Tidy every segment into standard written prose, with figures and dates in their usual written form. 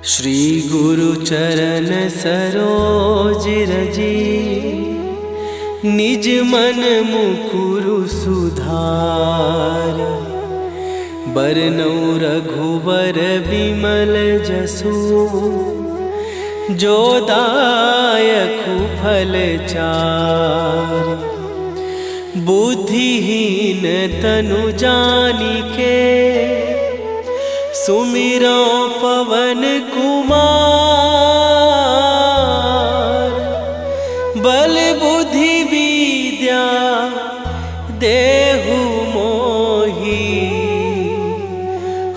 श्री गुरु चरण सरोज रजी, निज मन मुकुरु सुधार। बरनउँ रघुबर बिमल जसु, जो दायकु फल चारि। बुद्धिहीन तनु जानिके, सुमिरो पवन कुमार। बल बुद्धि विद्या देहु मोहि,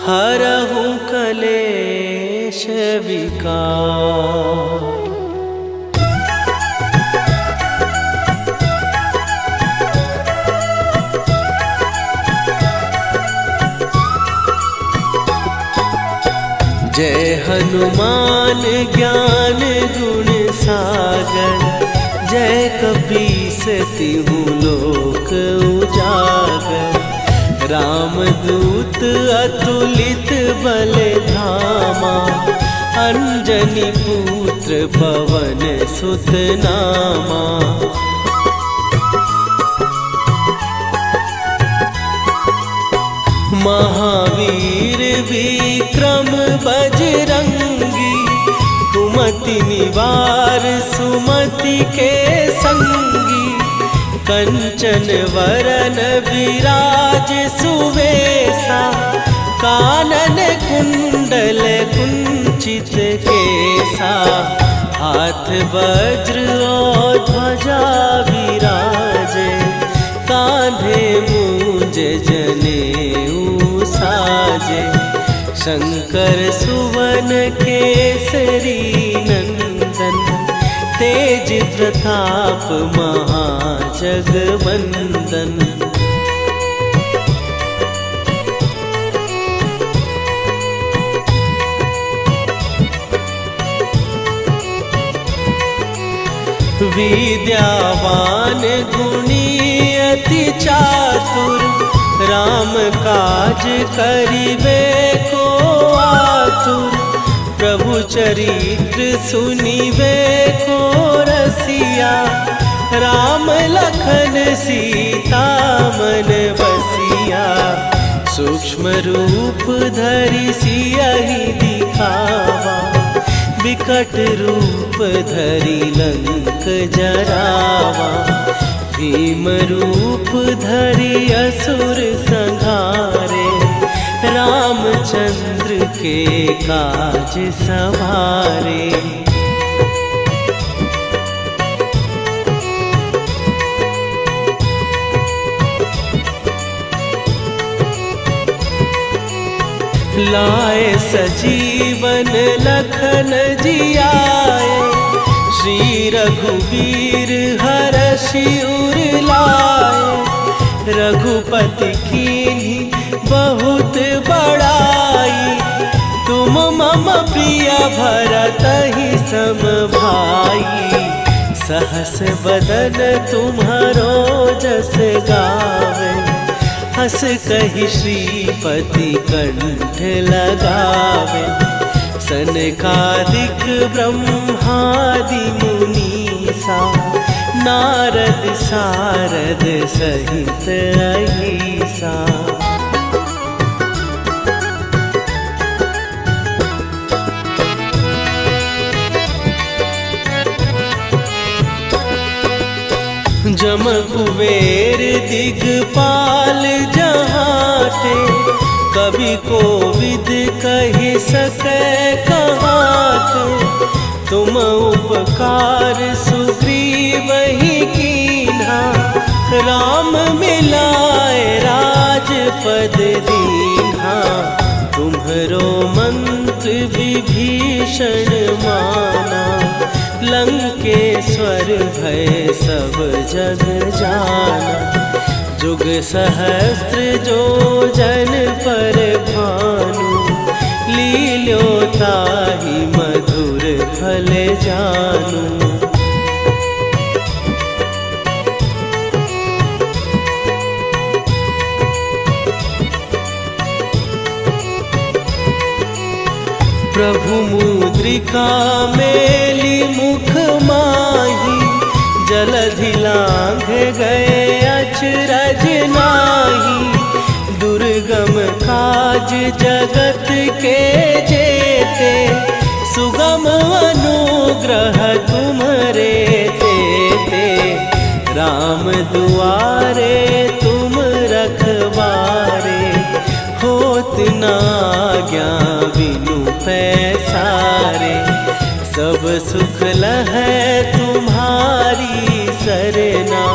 हरहु कलेश विकार। जय हनुमान ज्ञान गुण सागर, जय कपीस तिहु लोक उजागर। रामदूत अतुलित बल धामा, अंजनी पुत्र पवन सुत नामा। महावीर विक्रम बजरंगी, कुमति निवार सुमति के संगी। कंचन वरन विराज सुवेशा, कानन कुंडल कुंचित केसा। हाथ वज्र और ध्वजा विराजे, कांधे मूंज जनेऊ साजे। शंकर सुवन केसरी नंदन, तेज प्रताप महाजगवंदन। विद्यावान गुणी अति चातुर, राम काज करिबे को आतुर। प्रभु चरित्र सुनिबे को रसिया, राम लखन सीता मन बसिया। सूक्ष्म रूप धरि सियहि दिखावा, विकट रूप धरि लंक जरावा। भीम रूप धरि असुर संहारे, रामचंद्र के काज सवारे। लाए सजीवन लखन जियाए, श्री रघुवीर हरषि उर लाए। रघुपति कीन्ही बहुत बड़ाई, तुम मम प्रिय भरतहि सम भाई। सहस बदन तुम्हारो जस गावे, हस कहि श्रीपति कंठ लगावे। सनकादिक ब्रह्मादि मुनीसा, नारद सारद सहित अहिसा। जम कुबेर दिगपाल जहाते, कवि कोविद कहि सकै कहाते। तुम उपकार सुग्रीवहि कीन्हा, राम मिलाए राजपद दीन्हा। तुम्हरो मंत्र विभीषण माना, लंकेश्वर भय सब जग जाना। जुग सहस्त्र जो जन पर भानु, लील्यो ताहि मधुर फल जानू। प्रभु मुद्रिका मेली मुख माही, जलधि लांघ गए अचरज नाही। दुर्गम काज जगत के जेते, सुगम अनुग्रह तुम्हारे तेते। राम दुआरे तुम रखवारे, होत न आज्ञा बिनु पैसारे। सब सुख लहै तुम्हारी सरना,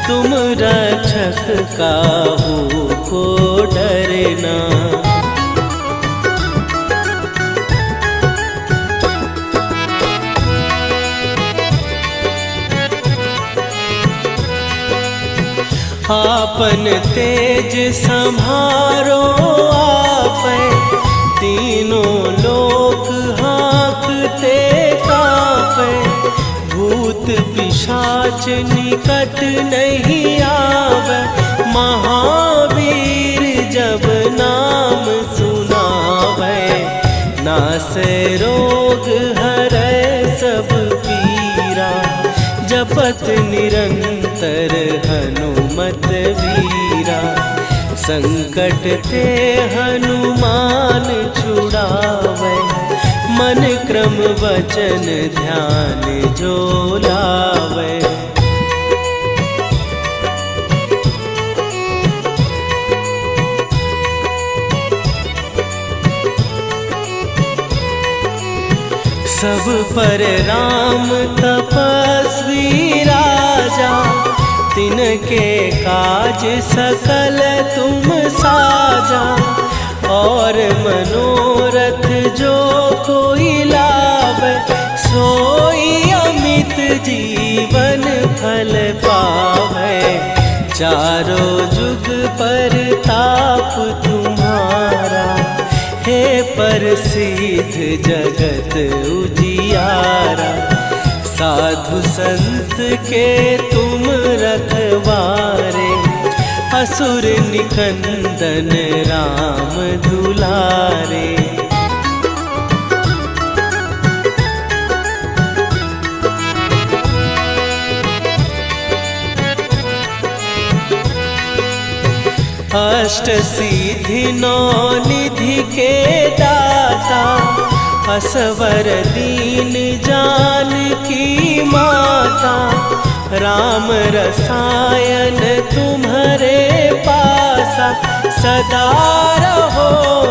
तुम रक्षक काहू को डरना। आपन तेज संभारो आपै, तीनों लोक हाँकते कापै। भूत पिशाच निकट नहीं आवे, महावीर जब नाम सुनावे। नासै रोग हरै सब पीरा, जपत निरंतर हनुमत वीरा। संकट ते हनुमान छुड़ावे, मन क्रम वचन ध्यान जो लावे। सब पर राम तपस्वी राजा, तिनके काज सकल तुम साजा। और मनोरथ जो कोई लावे, सोई अमित जीवन फल पावे। चारों जुग पर ताप तुम्हारा, हे प्रसिद्ध जगत उजियारा। साधु संत के तुम रखवारे, असुर निकंदन राम दुलारे। अष्ट सिद्धि नौ निधि के दाता, असवर दीन जानकी माता। राम रसायन तुम्हारे पासा, सदा रहो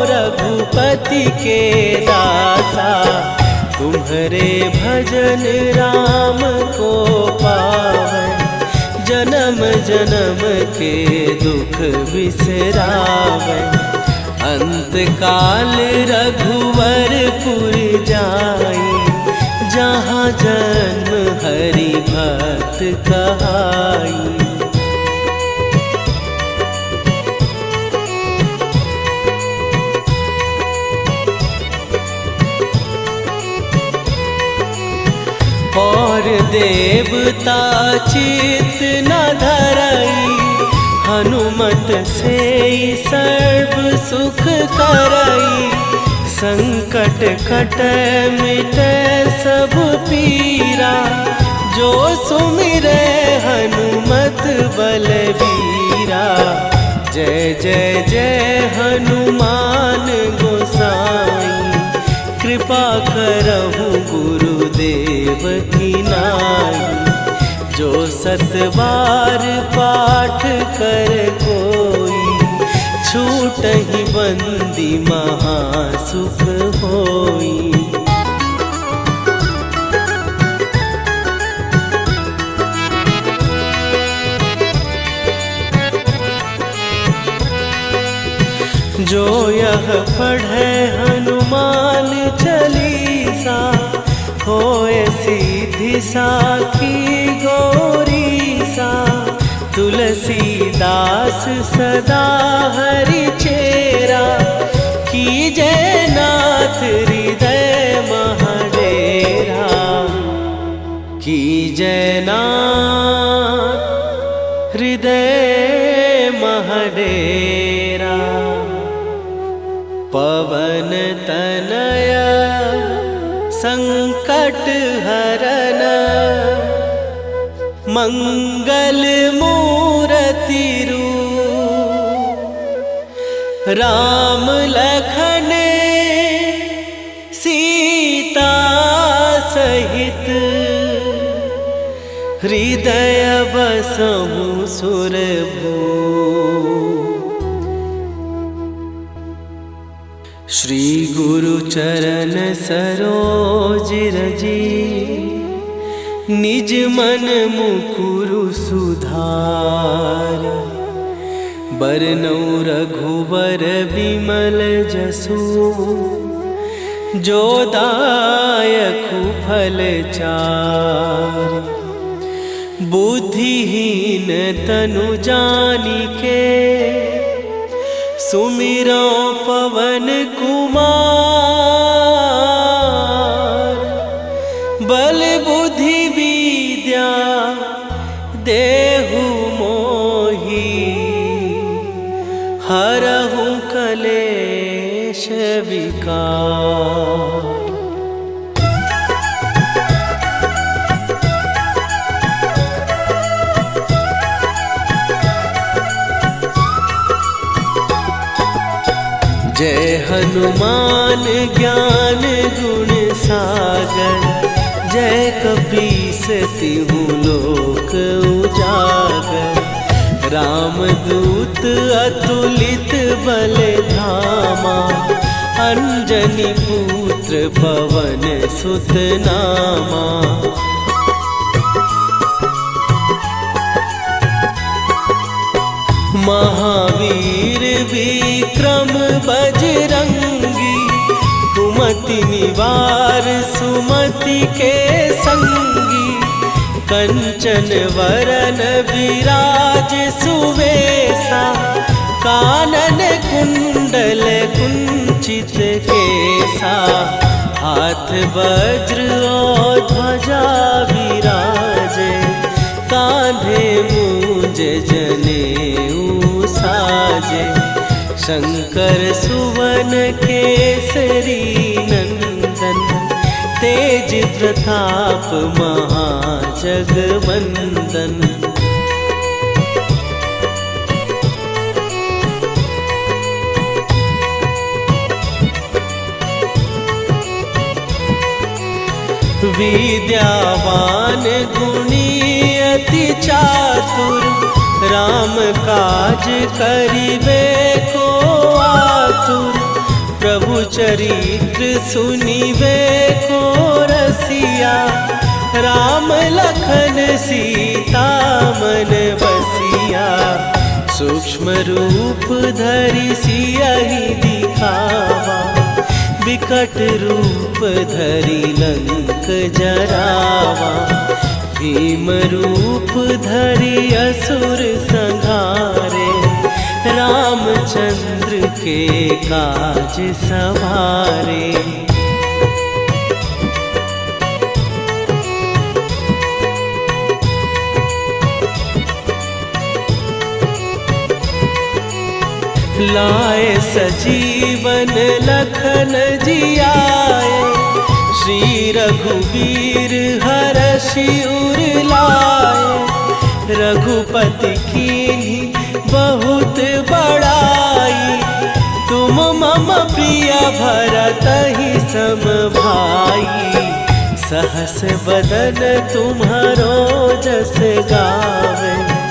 रघुपति के दासा। तुम्हारे भजन राम को पावे, जन्म जन्म के दुख बिसरावे। अंत काल रघुवरपुर जाई, जहाँ जन्म हरि भक्त कहाई। और देवता चित न धरई, हनुमत से सर्व सुख करई। संकट कटै मिटै सब पीरा, जो सुमिरै हनुमत बलबीरा। जय जय जय हनुमान गोसाई, कृपा करहु गुरुदेव की नाई। जो सतबार पाठ कर कोई, छूटहि बंदी महासुख होई। जो यह पढ़े हनुमान चालीसा, होए सीधी साखी गौरीसा। तुलसीदास सदा हरि चेरा, कीजय नाथ हृदय महडेरा। कीजय नाथ हृदय महडेरा। पवन तनय संकट हरन मंगल मूर्ति रूप राम लखन सीता सहित हृदय बसहु सुरभू। श्री गुरु चरण सरोज रजी निज मन मुकुरु सुधार। बरनौ रघुबर बिमल जसु जो दायकु फल चारि। बुद्धिहीन तनु जानिके सुमिरो पवन कुमार। बल बुद्धि विद्या देहु मोहि हरहु कलेश विकार। जय हनुमान ज्ञान गुण सागर। जय कपीस तिहु लोक उजागर। रामदूत अतुलित बल धामा। अंजनी पुत्र पवन सुत नामा। महावीर विक्रम बजरंगी। कुमति निवार सुमति के संगी। कंचन वरन विराज सुवेशा। कानन कुंडल कुंचित केसा। हाथ वज्र और ध्वजा विराजे। कांधे मूंज जनेऊ साजे। शंकर सुवन केसरी नंदन। तेज प्रताप महाजगवंदन। विद्यावान गुणी अति चातुर। राम काज करिबे को आतुर। प्रभु चरित्र सुनिबे को रसिया। राम लखन सीता मन बसिया। सूक्ष्म रूप धरि सियहि दिखावा। विकट रूप धरि लंक जरावा। भीम रूप धरि असुर संहारे। रामचंद्र के काज सवारे। लाए सजीवन लखन जियाए। श्री रघुवीर हरषि उर लाए। रघुपति कीन्ही बहुत बड़ाई। तुम मम प्रिय भरतहि सम भाई। सहस बदन तुम्हारो जस गावे।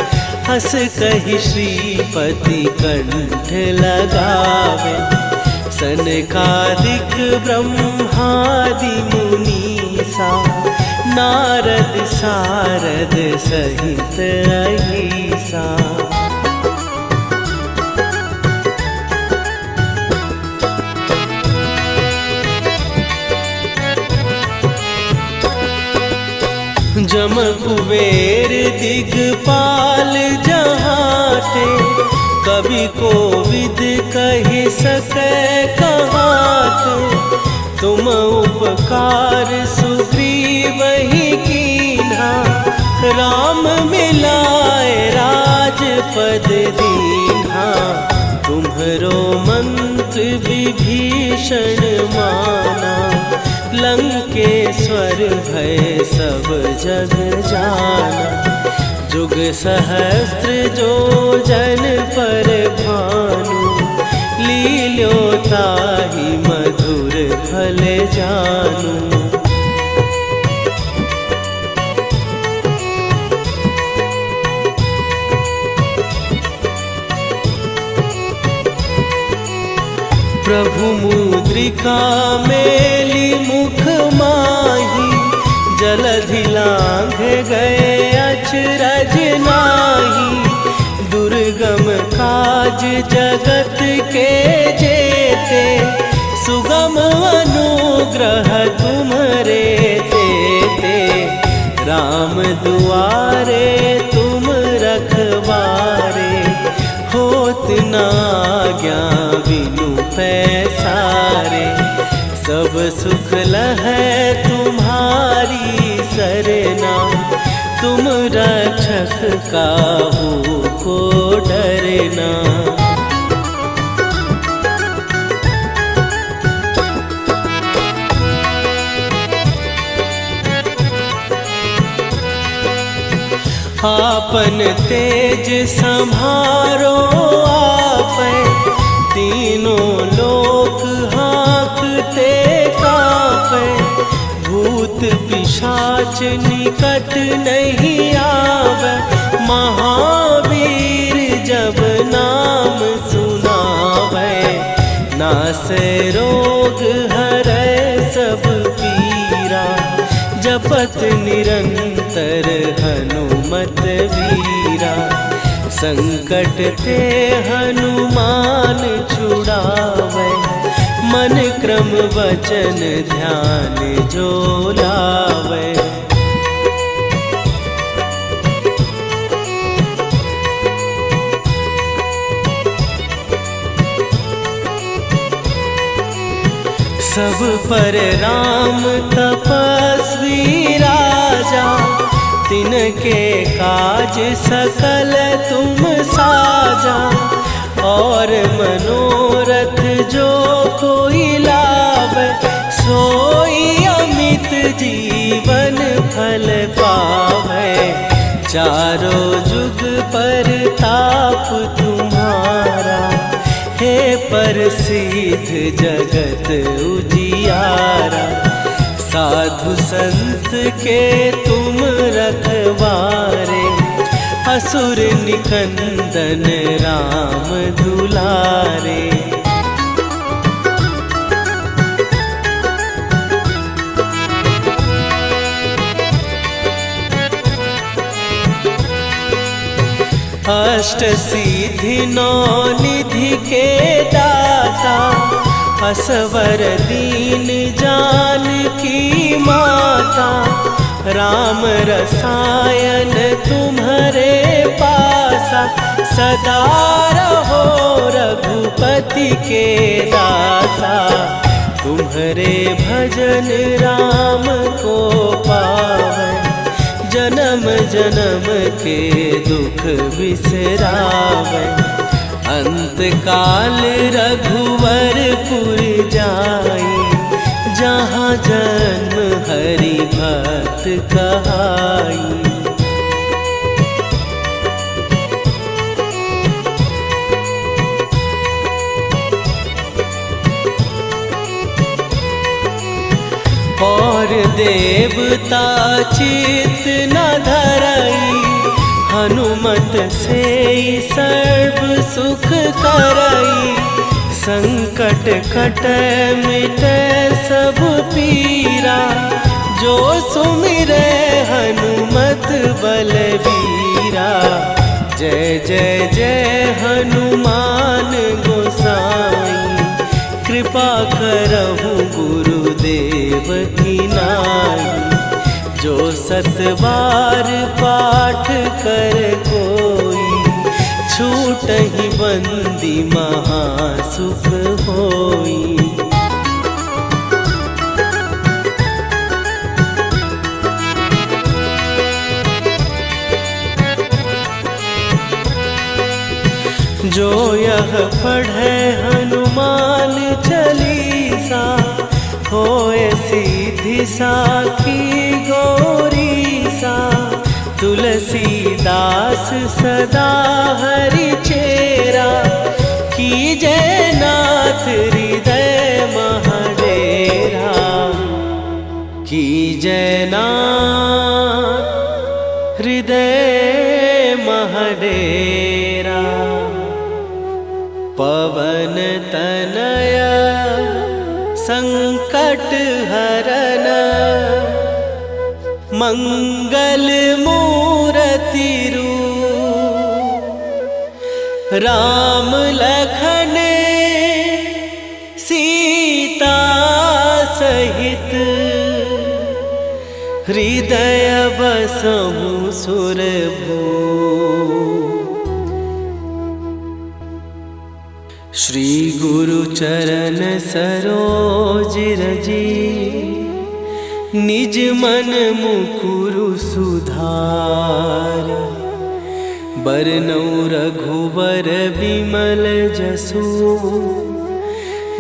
हस कहि श्रीपति कंठ लगावे। सनकादिक ब्रह्मादि मुनीसा। नारद सारद सहित अहिसा। जम कुबेर दिगपाल जहाते। कवि कोविद कहि सकै कहाते। तुम उपकार सुग्रीवहि कीन्हा। राम मिलाए राजपद दीन्हा। तुम्हरो मंत्र विभीषण माना। लंकेश्वर सब जग जाना। जुग सहस्त्र जो जन पर भानु, लील्यो ताहि मधुर फल जानू। प्रभु मुद्रिका मेली मुख माही, जलधि लांघ गए अचरज नाही। दुर्गम काज जगत के जेते, सुगम अनुग्रह तुम्हरे तेते। राम दुआरे तुम रखवारे, होत न आज्ञा बिनु पैसारे। सब सुख लहै तुम्हारी सरना, तुम रक्षक काहू को डरना। आपन तेज सम्हारो आपै, तीनों लोक हाँकते कांपै। भूत पिशाच निकट नहीं आवे, महावीर जब नाम सुनावे। नासै रोग हरै सब पीरा, जपत निरंतर हनुमत वीरा। संकट ते हनुमान छुड़ावे, मन क्रम वचन ध्यान जो लावे। सब पर राम तपस्वी राजा, तिनके काज सकल तुम साजा। और मनोरथ जो कोई लावे, सोई अमित जीवन फल पावे। चारों जुग पर ताप तुम्हारा, हे प्रसिद्ध जगत उजियारा। साधु संत के तुम रखवारे, असुर निकंदन राम दुलारे। अष्ट सिद्धि नौ निधि के दाता, असवर दीन जानकी माता। राम रसायन तुम्हारे पासा, सदा रहो रघुपति के दासा। तुम्हारे भजन राम को पावै, जन्म जन्म के दुख बिसरावै। अंत काल रघुवरपुर जाई, जहाँ जन्म हरि भक्त कहाई। और देवता चित न धरई, हनुमत से सर्व सुख करई। संकट कटै मिटै सब पीरा, जो सुमिरै हनुमत बलबीरा। जय जय जय हनुमान गोसाई, कृपा करहु गुरुदेव की नाई। जो सत बार पाठ कर कोई, छूटहि बंदी महासुख होई। जो यह पढ़े हनुमान चालीसा, होए सीधी साखी गोरी सा। तुलसीदास सदा हरि चेरा, कीजय नाथ हृदय महडेरा। कीजय नाथ हृदय महडेरा। पवन तनय संकट हरन, मंगल मूर्ति रूप। राम लखन सीता सहित, हृदय बसहु सुरभूप। श्री गुरु चरण सरोज रजी, निज मन मुकुरु सुधार। बरनउँ रघुबर बिमल जसु,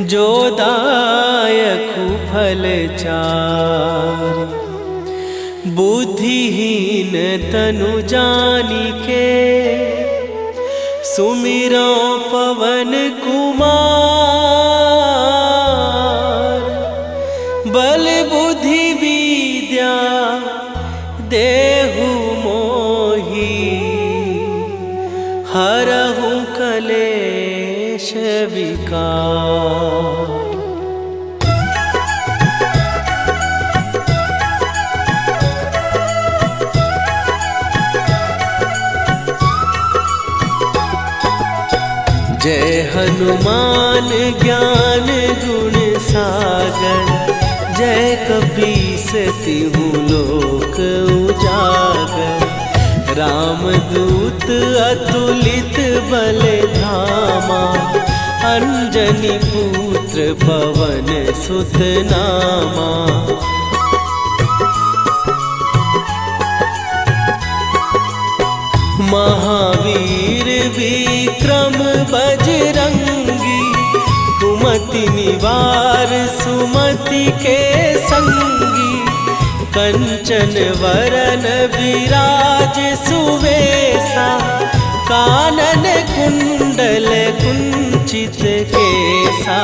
जो दायकु फल चार। बुद्धिहीन तनु जानिके, सुमिरो पवन कुमार। बल बुद्धि विद्या देहु मोहि, हरहु कलेश विकार। जय हनुमान ज्ञान गुण सागर, जय कपीस तिहु लोक उजागर। रामदूत अतुलित बल धामा, अंजनी पुत्र पवन सुत नामा। महावीर विक्रम बजरंगी, कुमति निवार सुमति के संगी। कंचन वरन विराज सुवेशा, कानन कुंडल कुंचित केसा।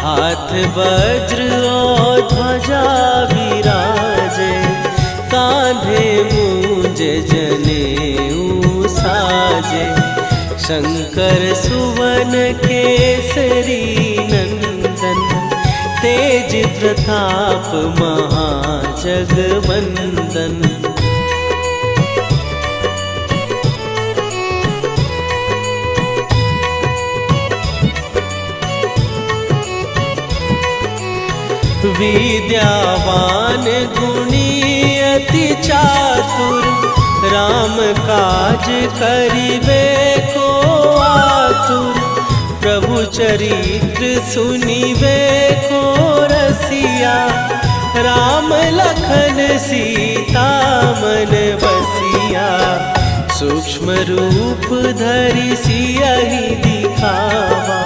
हाथ वज्र और ध्वजा विराजे, कांधे मूंज जनेऊ साजे। शंकर सुवन केसरी नंदन, तेज प्रताप महाजगवंदन। विद्यावान गुणी अति चातुर, राम काज करिबे को आतुर। प्रभु चरित्र सुनिबे को रसिया, राम लखन सीता मन बसिया। सूक्ष्म रूप धरि सियहि दिखावा,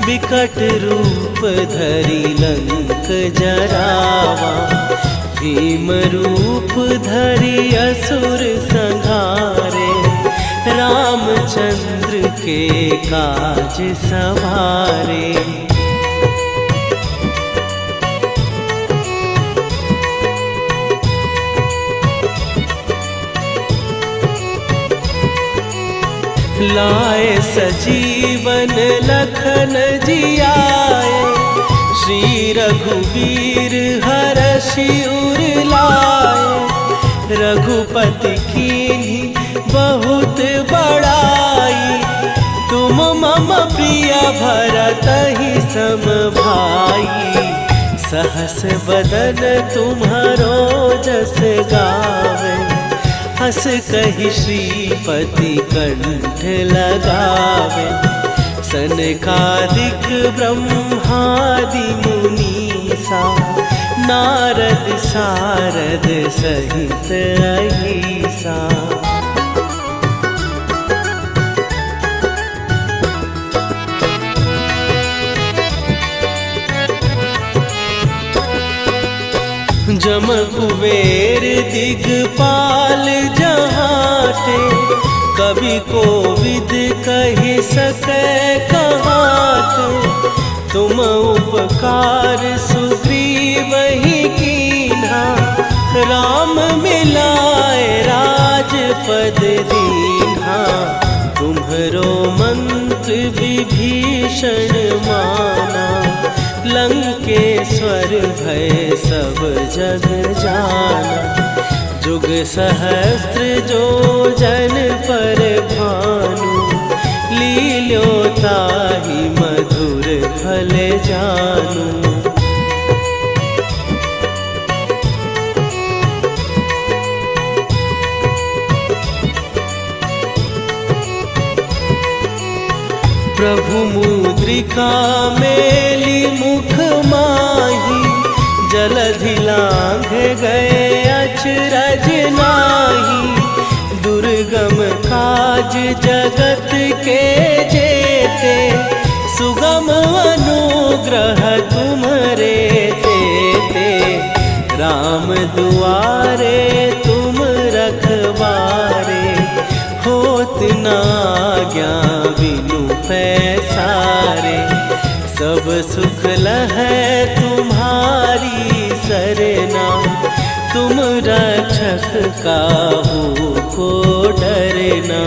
विकट रूप धरि लंक जरावा। भीम रूप धरि असुर संहारे, रामचंद्र के काज सवारे। लाए सजीवन लखन जियाए, श्री रघुवीर हरषि उर लाए। रघुपति कीन्ही बहुत बड़ाई, तुम मम प्रिय भरतहि सम भाई। सहस बदन तुम्हारो जस गावे, हस कहि श्रीपति कंठ लगावे। सनकादिक ब्रह्मादि मुनीसा, नारद सारद सहित अहिसा। जम कुबेर दिगपाल जहाटे, कवि कोविद कहि सकै कहाते। तुम उपकार सुग्रीवहि कीन्हा, राम मिलाए राजपद दीन्हा। तुम्हरो मंत्र विभीषण माना, लंकेश्वर भय सब जग जाना। जुग सहस्त्र जो जन पर भानु, लील्यो ताहि मधुर फल जानू। प्रभु मुद्रिका मेली मुख माही, जलधि लांघ गए अचरज नाही। दुर्गम काज जगत के जेते, सुगम अनुग्रह तुम्हरे तेते। राम दुआरे तुम रखवारे, होत न आज्ञा बिनु पैसारे। सब सुख लहै तुम्हारी सरना, तुम रक्षक काहू को डरना।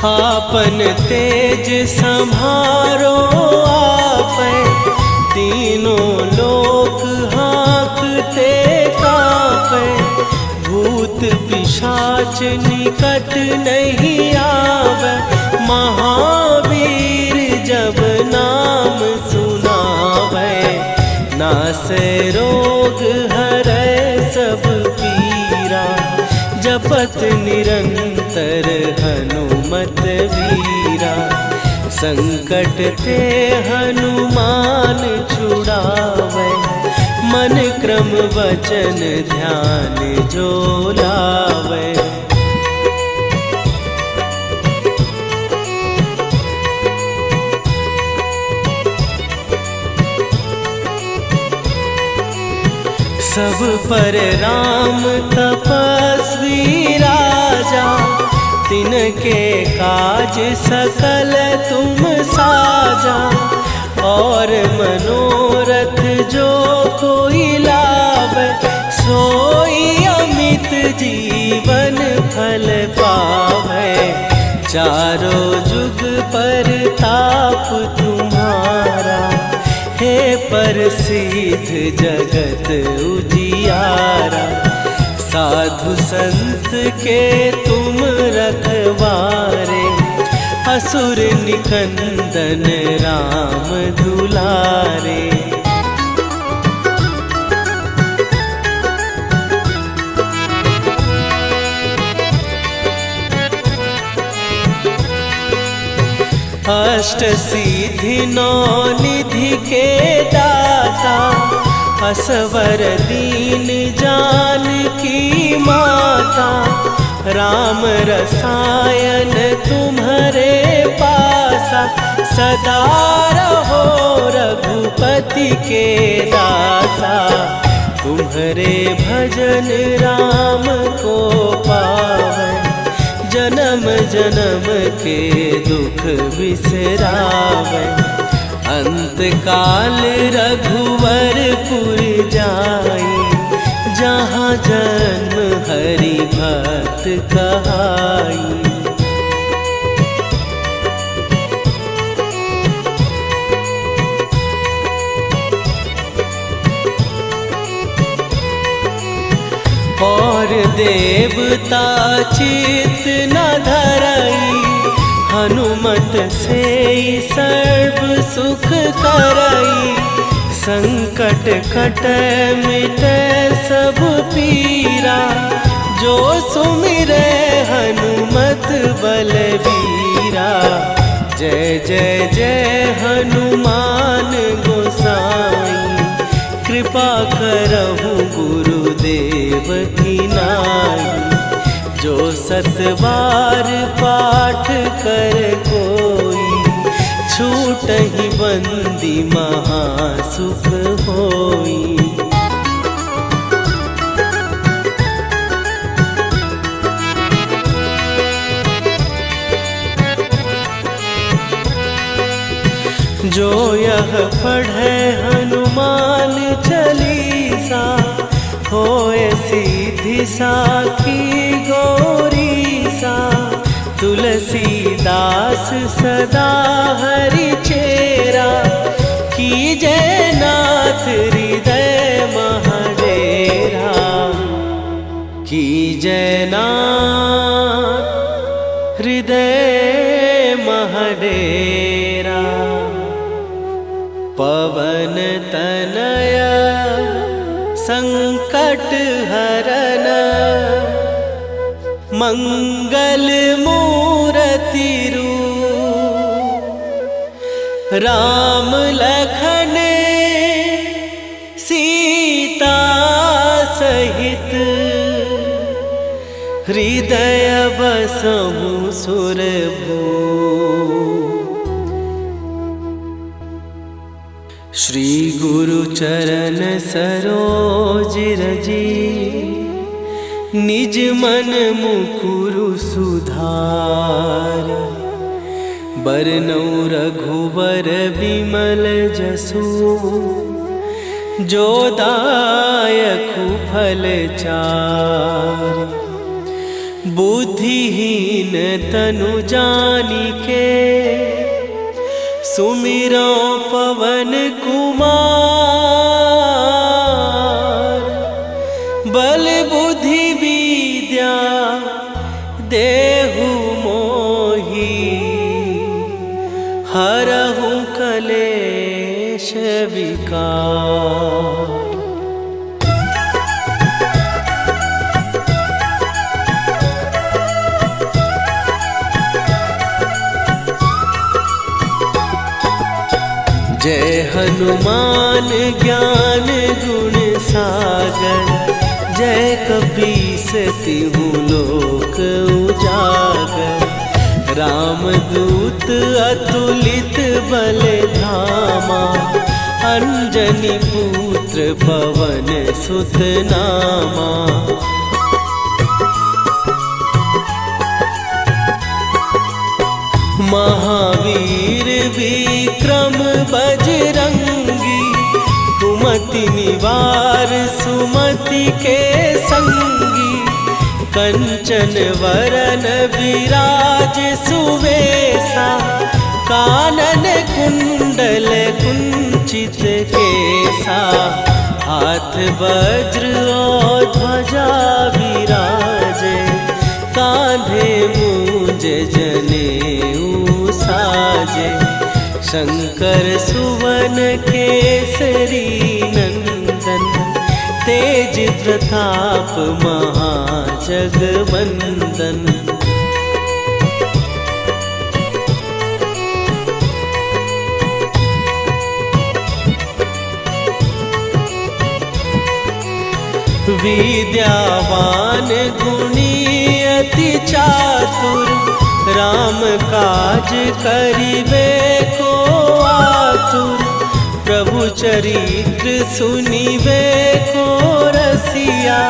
आपन तेज संभारो आपै, तीनों लोक हाँकते कापै। भूत पिशाच निकट नहीं आवे, महावीर जब नाम सुनावे। नासै रोग हरै सब पीरा, जपत निरंतर हनुमत वीरा। संकट ते हनुमान छुड़ावे, मन क्रम वचन ध्यान जो लावे। सब पर राम तपस्वी राजा, तिनके काज सकल तुम साजा। और मनोरथ जो कोई लावे, सोई अमित जीवन फल पावे। चारों जुग पर ताप तुम्हारा, हे प्रसिद्ध जगत उजियारा। साधु संत के तुम रखवारे, असुर निकंदन राम दुलारे। अष्ट सिद्धि नौ निधि के दाता, असवर दीन जानकी माता। राम रसायन तुम्हारे पासा, सदा रहो रघुपति के दासा। तुम्हारे भजन राम को पावै, जन्म जन्म के दुख बिसरावै। अंत काल रघुवरपुर जाई, जहाँ जन्म हरि भक्त कहाई। और देवता चित न धरई, हनुमत से सर्व सुख करई। संकट कटै मिटै सब पीरा, जो सुमिरै हनुमत बलबीरा। जय जय जय हनुमान गोसाई, कृपा करहु गुरुदेव की नाई। जो 7 बार पाठ कर कोई, छूटहि बंदी महासुख होई। जो यह पढ़े हनुमान चालीसा, होए सीधी साखी गौरीसा। तुलसीदास सदा हरि चेरा, कीजय नाथ हृदय महडेरा। कीजय नाथ हृदय महडेरा। पवन तनय संकट हरन, मंगल मूरति रूप। राम लखन सीता सहित, हृदय बसहु सुरभूप। श्री गुरु चरण सरोज रजी, निज मन मुकुरु सुधार। बरनउँ रघुबर बिमल जसु, जो दायकु फल चारि। बुद्धिहीन तनु जानिके, सुमिरो पवन कुमार। बल बुद्धि विद्या देहु मोहि, हरहु कलेश विकार। जय हनुमान ज्ञान गुण सागर, जय कपीस तिहु लोक उजागर। रामदूत अतुलित बल धामा, अंजनी पुत्र पवन सुत नामा। महावीर विक्रम बजरंगी, कुमति निवार सुमति के संगी। कंचन वरन विराज सुवेशा, कानन कुंडल कुंचित केसा। हाथ वज्र और ध्वजा विराजे, कांधे मूंज जनेऊ साजे। शंकर सुवन केसरी नंदन, तेज प्रताप महाजगवंदन। विद्यावान गुणी अति चातुर, राम काज करिबे को आतुर। प्रभु चरित्र सुनिबे को रसिया,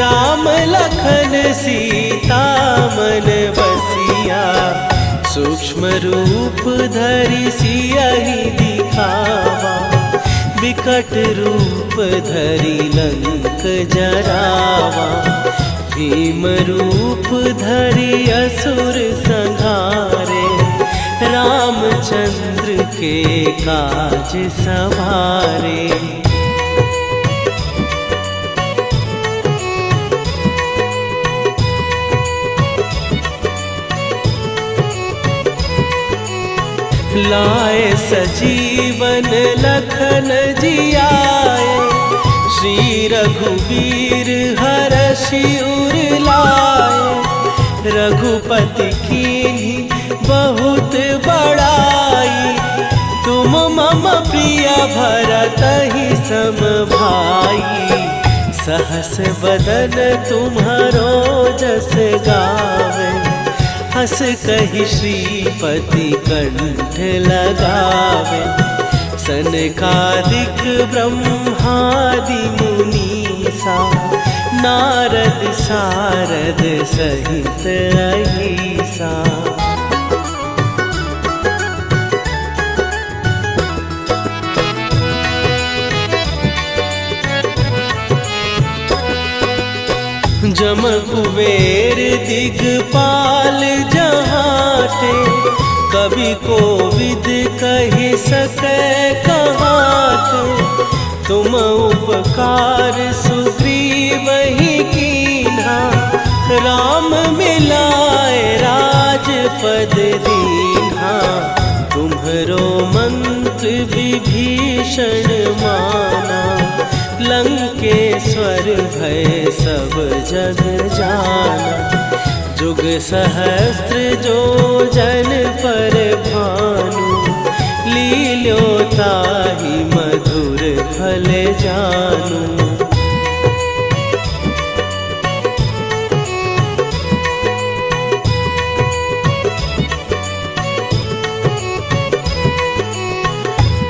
राम लखन सीता मन बसिया। सूक्ष्म रूप धरि सियहि दिखावा, विकट रूप धरि लंक जरावा। भीम रूप धरि असुर संहारे, रामचंद्र के काज सवारे। लाए सजीवन लखन जियाए, श्री रघुवीर हरषि उर लाए। रघुपति कीन्ही बहुत बड़ाई, तुम मम प्रिय भरतहि सम भाई। सहस बदन तुम्हारो जस गावे, हस कहि श्रीपति कंठ लगावे। सनकादिक ब्रह्मादि मुनीसा, नारद सारद सहित अहिसा। जम कुबेर दिगपाल जहाते, कवि कोविद कहि सकै कहाते। तुम उपकार सुग्रीवहि कीन्हा, राम मिलाए राजपद दीन्हा। तुम्हरो मंत्र विभीषण माना, लंकेश्वर भय सब जग जाना। जुग सहस्त्र जो जन पर भानु, लील्यो ताहि मधुर फल जानू।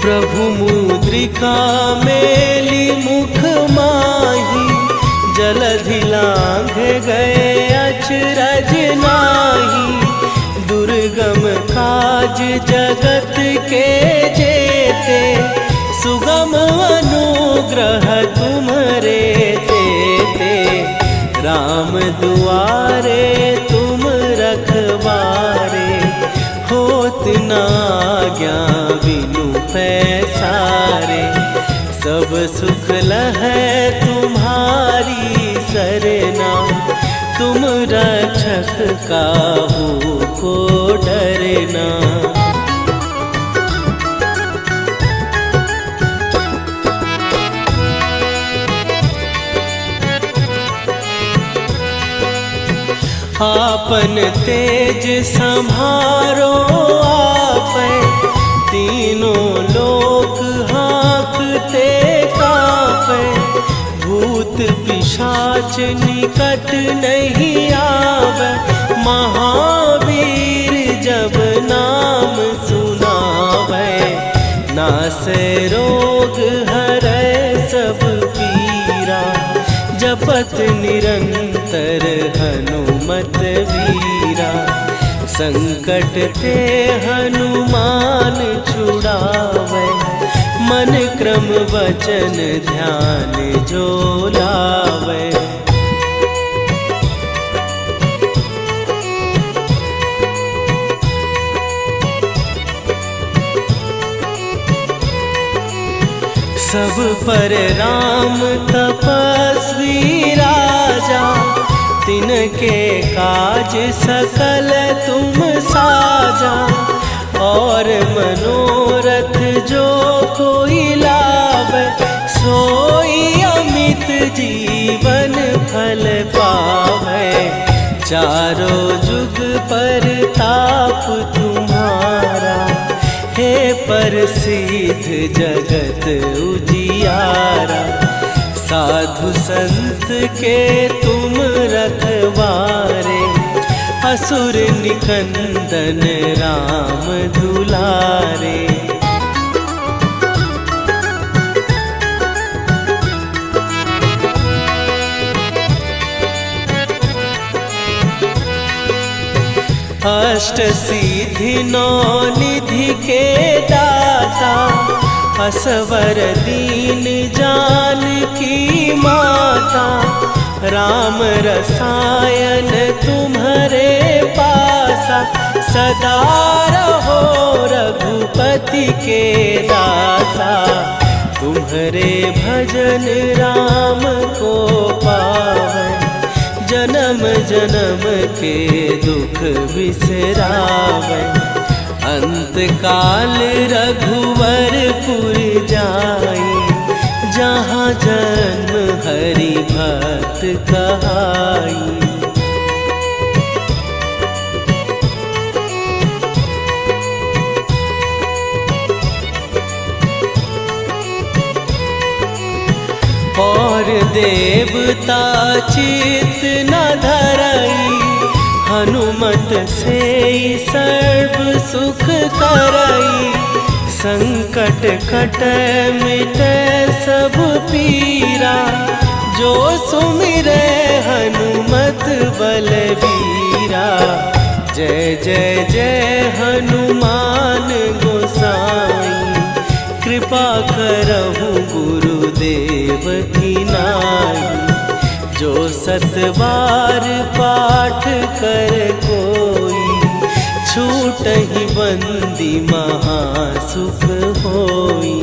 प्रभु मुद्रिका मेली मुख माही, जलधि लांघ गए अचरज नाही। दुर्गम काज जगत के जेते, सुगम अनुग्रह तुम्हरे तेते। राम दुआरे तुम रखवारे, होत न आज्ञा बिनु पैसारे। सब सुख लहै तुम्हारी सरना, तुम रक्षक काहू को डरना। आपन तेज सम्हारो आपै, तीनों लोक हाँकते कापै। भूत पिशाच निकट नहीं आवे, महावीर जब नाम सुनावे। नासै रोग हरै सब पीरा, जपत निरंतर हनुमत वीरा। संकट ते हनुमान छुड़ावे, मन क्रम वचन ध्यान जो लावे। सब पर राम तपस्वी राजा, तिनके काज सकल तुम साजा। और मनोरथ जो कोई लावे, सोई अमित जीवन फल पावे। चारों जुग पर ताप तुम्हारा, हे प्रसिद्ध जगत उजियारा। साधु संत के तुम रखवारे, असुर निकंदन राम दुलारे। अष्ट सिद्धि नौ निधि के दाता, असवर दीन जानकी माता। राम रसायन तुम्हारे पासा, सदा रहो रघुपति के दासा। तुम्हारे भजन राम को पावै, जन्म जन्म के दुख बिसरावै। अंत काल रघुवरपुर जाई, जहाँ जन्म हरि भक्त कहाई। और देवता चित न धरई, हनुमत से सर्व सुख करई। संकट कट मिटे सब पीरा, जो सुमिरे हनुमत बलबीरा। जय जय जय हनुमान गोसाई, कृपा करहु गुरुदेव की नाई। जो 7 बार पाठ कर कोई, छूटहि बंदी महासुख होई।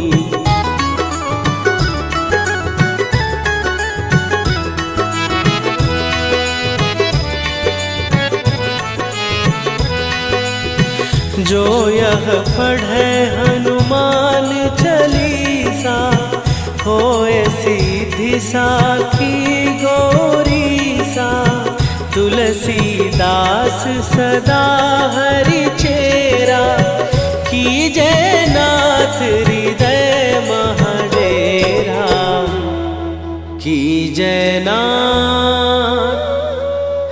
जो यह पढ़े हनुमान चालीसा, होए सीधी साखी गौरीसा। तुलसीदास सदा हरि चेरा, कीजय नाथ हृदय महडेरा। कीजय नाथ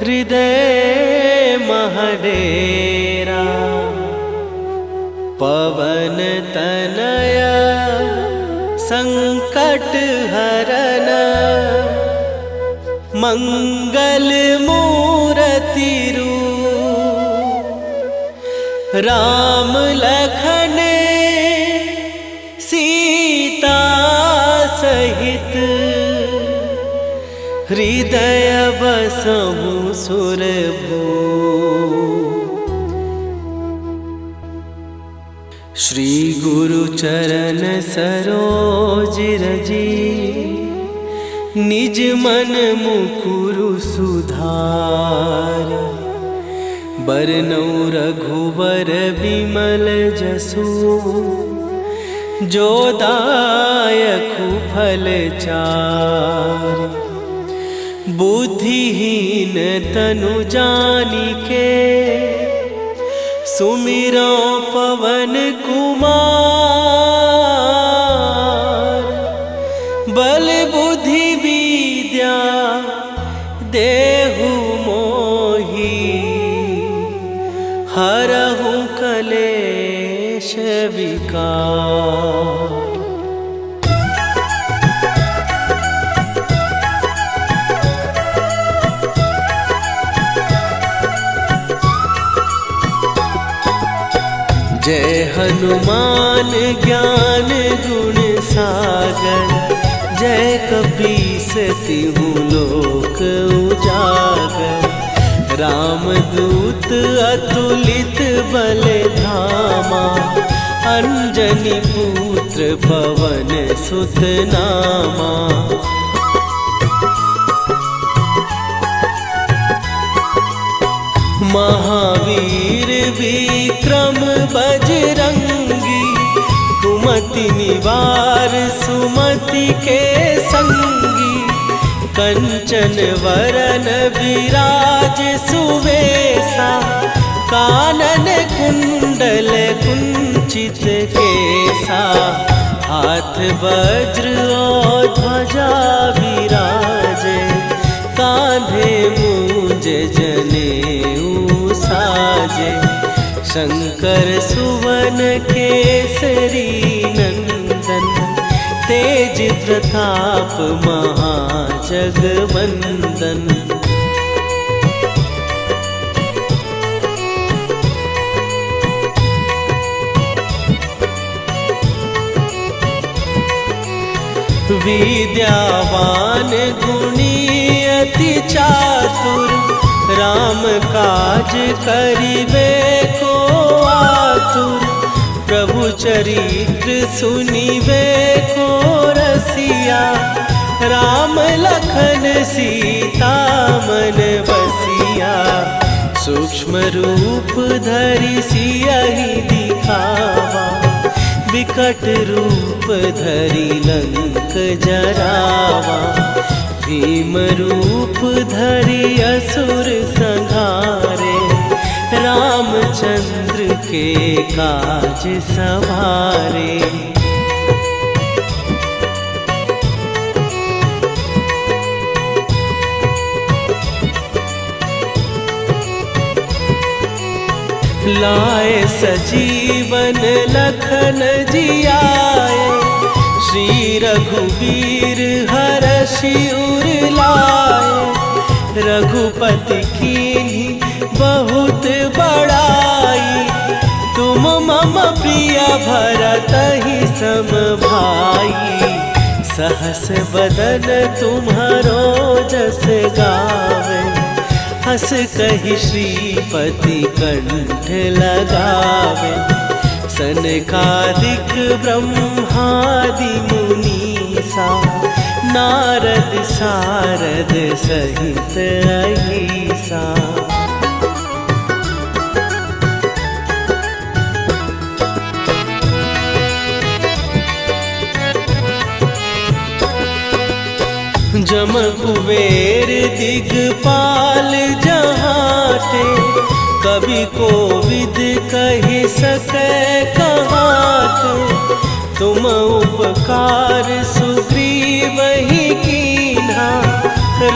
हृदय महडेरा। पवन तनय संकट हरन, मंगल मूरति रूप। राम लखन सीता सहित, हृदय बसहु सुरभूप। श्री गुरु चरण सरोज रजी, निज मन मुकुरु सुधार। बरनौ रघुबर बिमल जसु, जो दायकु फल चार। बुद्धिहीन तनु जानिके, सुमिरो पवन कुमार। बल बुद्धि विद्या देहु मोहि, हरहु कलेश विकार। जय हनुमान ज्ञान गुण सागर, जय कपीस तिहु लोक उजागर। रामदूत अतुलित बल धामा, अंजनी पुत्र पवन सुत नामा। महावीर विक्रम बजरंगी, कुमति निवार सुमति के संगी। कंचन वरन विराज सुवेशा, कानन कुंडल कुंचित केसा। हाथ वज्र और ध्वजा विराजे, कांधे मूंज जनेऊ साजे। शंकर सुवन केसरी नंदन, तेज प्रताप महाजगवंदन। विद्यावान गुणी अति चातुर, राम काज करिबे को आतुर। प्रभु चरित्र सुनिबे को रसिया, राम लखन सीता मन बसिया। सूक्ष्म रूप धरि सियहि दिखावा, विकट रूप धरि लंक जरावा। भीम रूप धरि असुर संहारे, रामचंद्र के काज सवारे। लाए सजीवन लखन जियाए, श्री रघुवीर हरषि उर लाए। रघुपति कीन्ही बहुत बड़ाई, तुम मम प्रिय भरतहि सम भाई। सहस बदन तुम्हारो जस गावे, हस कहि श्रीपति कंठ लगावे। सनकादिक ब्रह्मादि मुनीसा, नारद सारद सहित अहिसा। जम कुबेर दिगपाल जहाते, कवि कोविद कहि सकै कहाते। तुम उपकार सुग्रीवहि कीन्हा,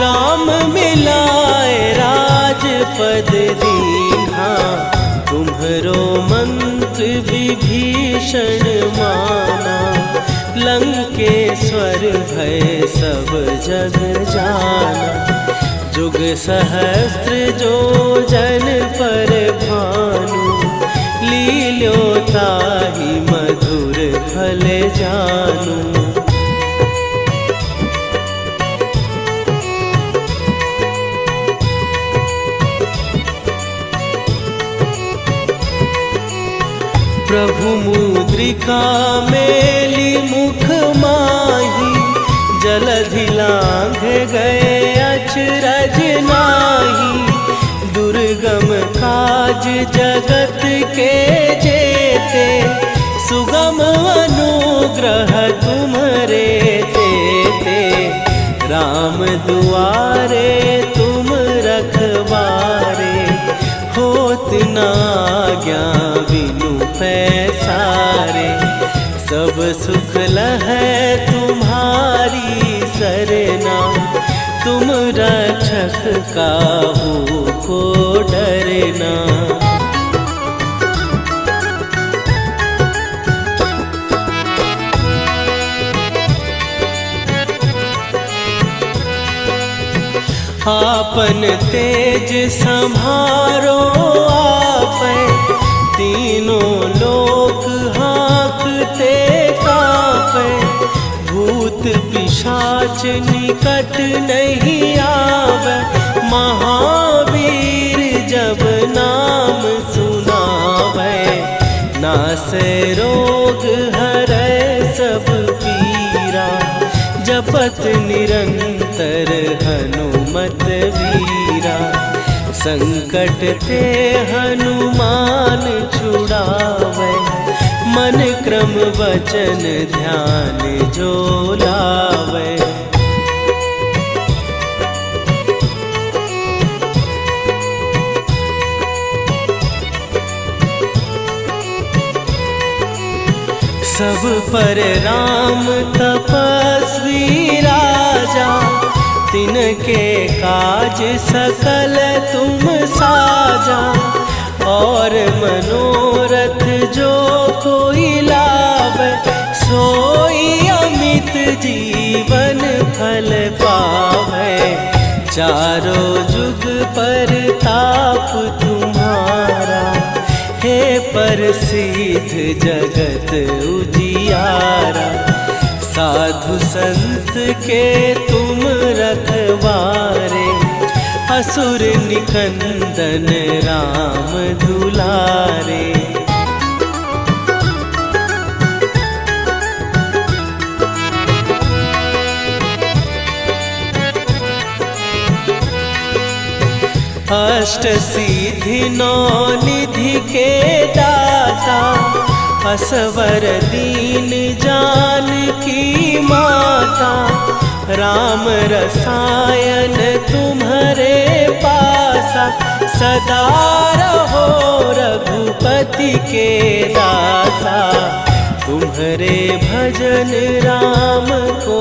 राम मिलाए राजपद दीन्हा। तुम्हरो मंत्र विभीषण माना, लंकेश्वर भय सब जग जाना। जुग सहस्त्र जो जन पर भानु, लील्यो ताहि मधुर फल जानू। प्रभु मुद्रिका मेली मुख माही, जलधि लांघ गए अचरज नाही। दुर्गम काज जगत के जेते, सुगम अनुग्रह तुम्हरे तेते। राम दुआरे तुम रखवारे, होत न आज्ञा बिनु पैसारे। सब सुख लहै तुम्हारी सरना, तुम रक्षक काहू को डरना। आपन तेज सम्हारो आपै, तीनों लोक हाँकते कांपै। भूत पिशाच निकट नहीं आवे, महावीर जब नाम सुनावे। नासै रोग हरै सब पीरा, जपत निरंतर हनुमत वीरा। संकट ते हनुमान छुड़ावे, मन क्रम वचन ध्यान जो लावे। सब पर राम तपस्वी राजा, तिनके काज सकल तुम साजा। और मनोरथ जो कोई लावे, सोई अमित जीवन फल पावे। चारों जुग परताप तुम्हारा, हे प्रसिद्ध जगत उजियारा। साधु संत के तुम रखवारे, असुर निकंदन राम दुलारे। अष्ट सिद्धि नौ निधि के दाता, असवर दीन जानकी माता। राम रसायन तुम्हारे पासा, सदा रहो रघुपति के दासा। तुम्हारे भजन राम को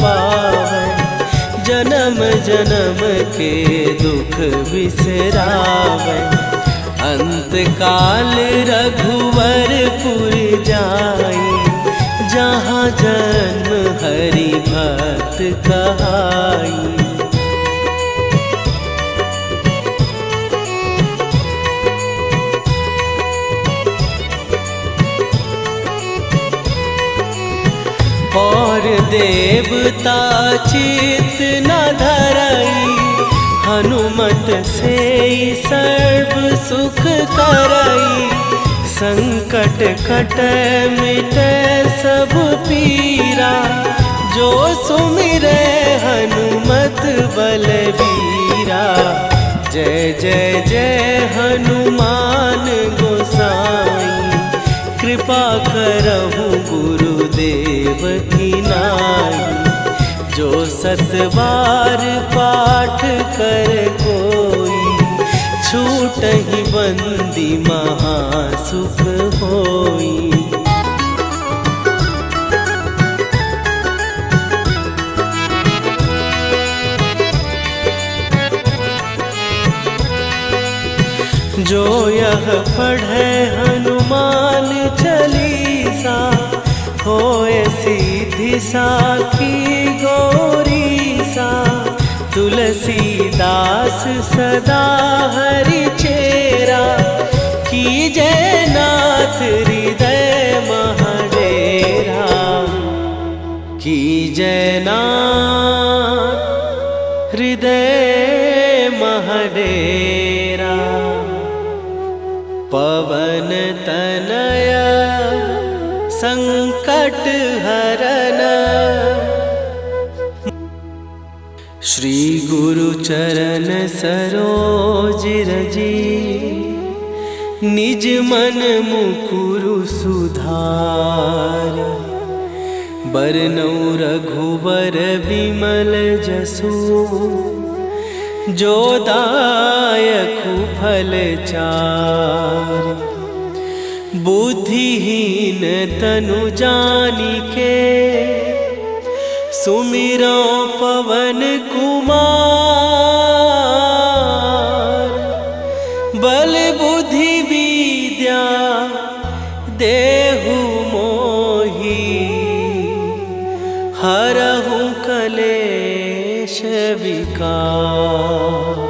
पावै, जन्म जन्म के दुख बिसरावै। अंत अंतकाल रघुवरपुर जाई, जहाँ जन्म हरि भक्त कहाई। और देवता चित न धरई, हनुमत से सर्व सुख करई। संकट कटै मिटै सब पीरा, जो सुमिरै हनुमत बलबीरा। जय जय जय हनुमान गोसाई, कृपा करहु गुरुदेव की नाई। जो सत बार पाठ कर कोई, छूटहि बंदी महासुख होई। जो यह पढ़े हनुमान चालीसा, होए सीधी साखी गौरीसा। तुलसीदास सदा हरि चेरा, कीजै नाथ हृदय महडेरा। कीजै नाथ हृदय महडेरा। पवन तनया संकट हरन, श्री गुरु चरण सरोज रजी। निज मन मुकुरु सुधार, बरनौ रघुबर बिमल जसु। जो दायकु फल चारि, बुद्धिहीन तनु जानिके। सुमिरो पवन कुमार, बल बुद्धि विद्या देहु मोहि। हरहु कलेश विकार।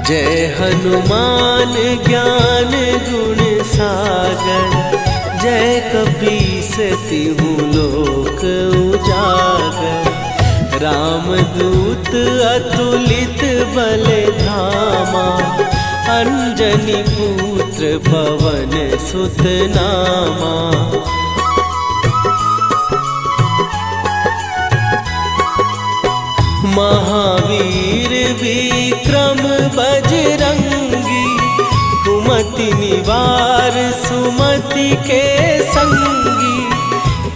जय हनुमान ज्ञान गुण सागर, जय कपीस तिहु लोक उजागर। रामदूत अतुलित बल धामा, अंजनी पुत्र पवन सुत नामा। महावीर विक्रम बजरंगी, कुमति निवार सुमति के संगी।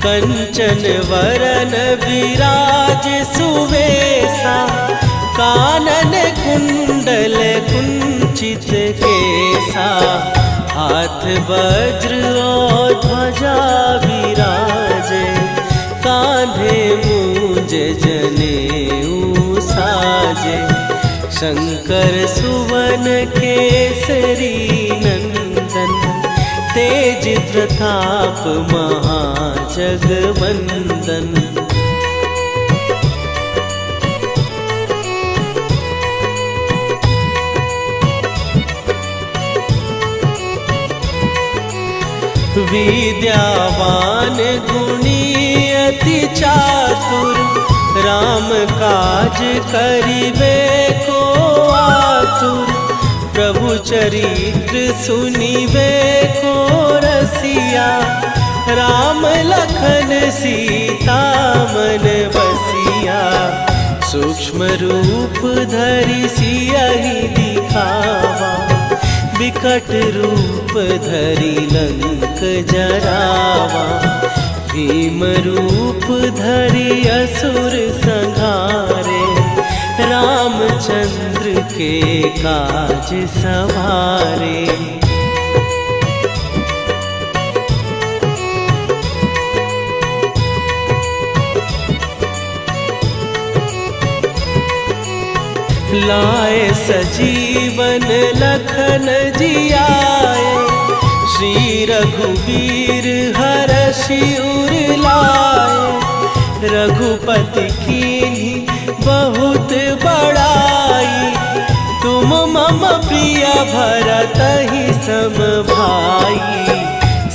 कंचन वरन विराज सुवेशा, कानन कुंडल कुंचित केसा। हाथ वज्र और ध्वजा विराजे, कांधे मूंज जनेऊ साजे। शंकर सुवन केसरी नंदन, तेज प्रताप महाजगवंदन। विद्यावान गुणी अति चातुर, राम काज करिबे को आतुर। प्रभु चरित्र सुनिबे को रसिया, राम लखन सीता मन बसिया। सूक्ष्म रूप धरि सियहि दिखावा, विकट रूप धरि लंक जरावा। भीम रूप धरि असुर संहारे, रामचंद्र के काज सवारे। लाए सजीवन लखन जियाए, श्री रघुवीर हरषि उर लाए। रघुपति कीन्ही बहुत बड़ाई, तुम मम प्रिय भरतहि सम भाई।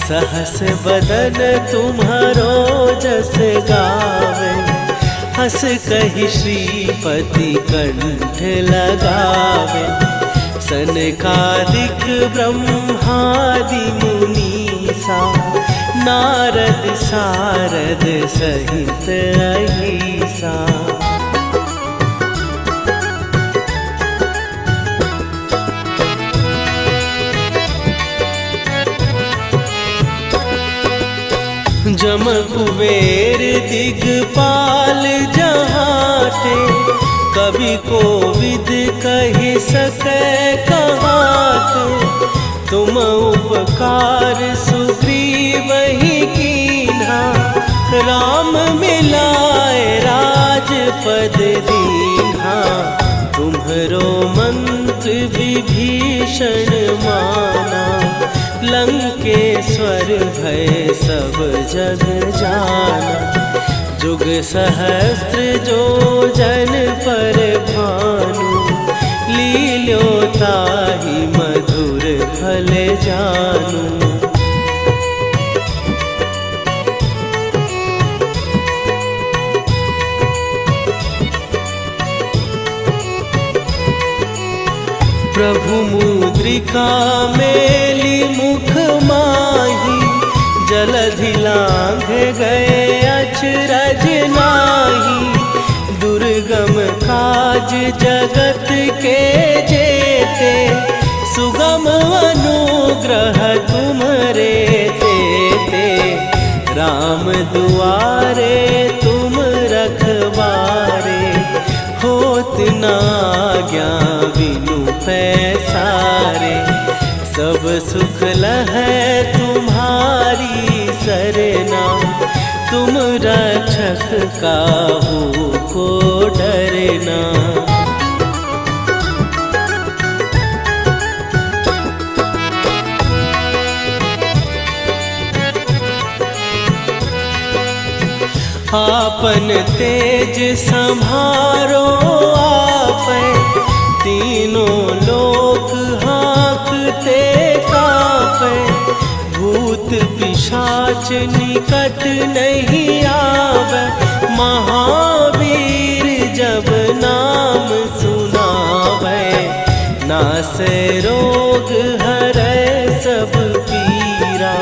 सहस बदन तुम्हारो जस गावे, हस कहि श्रीपति कंठ लगावे। सनकादिक ब्रह्मादि मुनीसा, नारद सारद सहित अहिसा। जम कुबेर दिगपाल जहाते, कवि कोविद कहि सकै कहाते। तुम उपकार सुग्रीवहि कीन्हा, राम मिलाए राजपद दीन्हा। तुम्हरो मंत्र विभीषण माना, लंकेश्वर भय सब जग जाना। जुग सहस्त्र जो जन पर भानु, लील्यो ताहि मधुर फल जानू। प्रभु मुद्रिका मेली मुख माही, जलधि लांघ गए अचरज नाही। दुर्गम काज जगत के जेते, सुगम अनुग्रह तुम्हरे तेते। राम दुआरे तुम रखवारे, होत न आज्ञा बिनु पैसारे। सब सुख लहै तुम्हारी सरना, तुम रक्षक काहू को डरना। आपन तेज सम्हारो आपै, तीनों लोक हाँकते कांपै। भूत पिशाच निकट नहीं आवे, महावीर जब नाम सुनावे। नासै रोग हरै सब पीरा,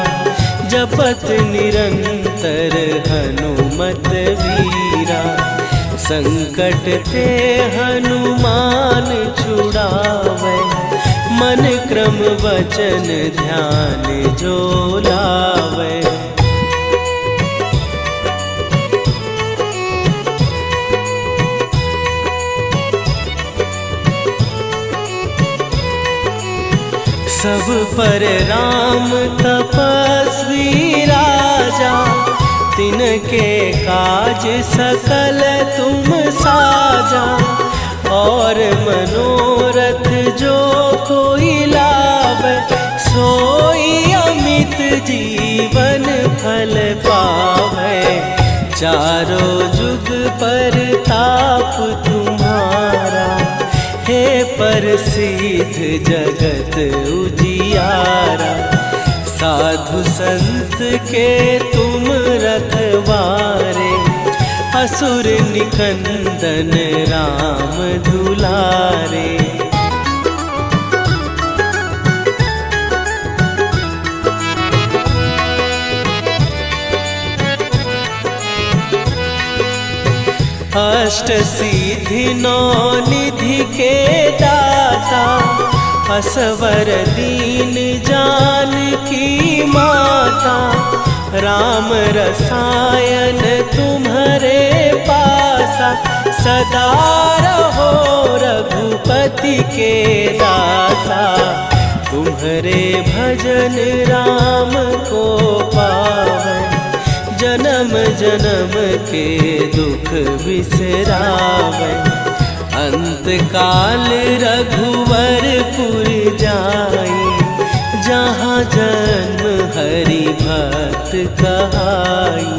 जपत निरंतर हनुमत वीरा। संकट ते हनुमान छुड़ावे, मन क्रम वचन ध्यान जो लावे। सब पर राम तपस्वी राजा, तिनके काज सकल तुम साजा। और मनोरथ जो कोई लावे, सोई अमित जीवन फल पावे। चारों जुग पर ताप तुम्हारा, हे प्रसिद्ध जगत उजियारा। साधु संत के तुम रखवारे, असुर निकंदन राम दुलारे। अष्ट सिद्धि नौ निधि के दाता, असवर दीन जानकी माता। राम रसायन तुम्हारे पासा, सदा रहो रघुपति के दासा। तुम्हारे भजन राम को पावे, जन्म जन्म के दुख बिसरावे। अंतकाल रघुवरपुर जाई, जहाँ जन्म हरि भक्त कहाई।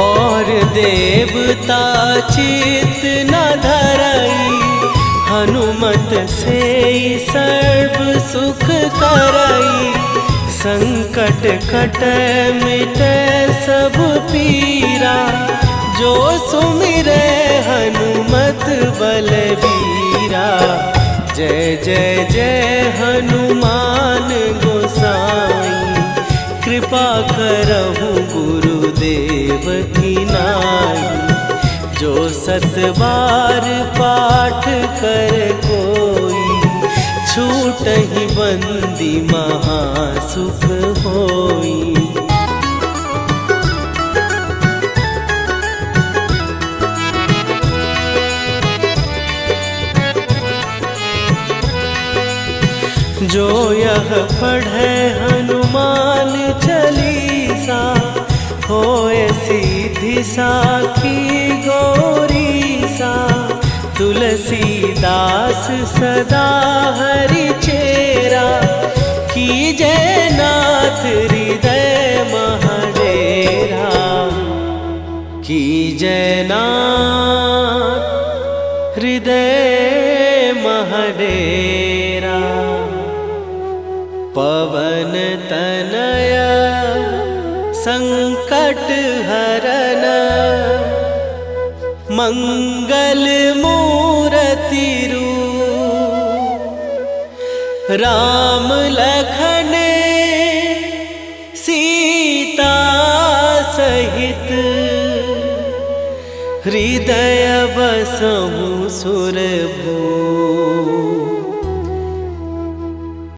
और देवता चित न धरई, हनुमत से सर्व सुख करई। संकट कटै मिटै सब पीरा, जो सुमिरै हनुमत बलबीरा। जय जय जय हनुमान गोसाई, कृपा करहु गुरुदेव की नाई। जो सत बार पाठ कर कोई, छूटहि बंदी महासुख होई। जो यह पढ़े हनुमान चालीसा, होए सीधी साखी गौरीसा। तुलसीदास सदा हरि चेरा, कीजै नाथ हृदय महडेरा। कीजै नाथ हृदय महडेरा। पवन तनय संकट हरन, मंगल मूरति रूप। राम लखन सीता सहित, हृदय बसहु सुरभूप।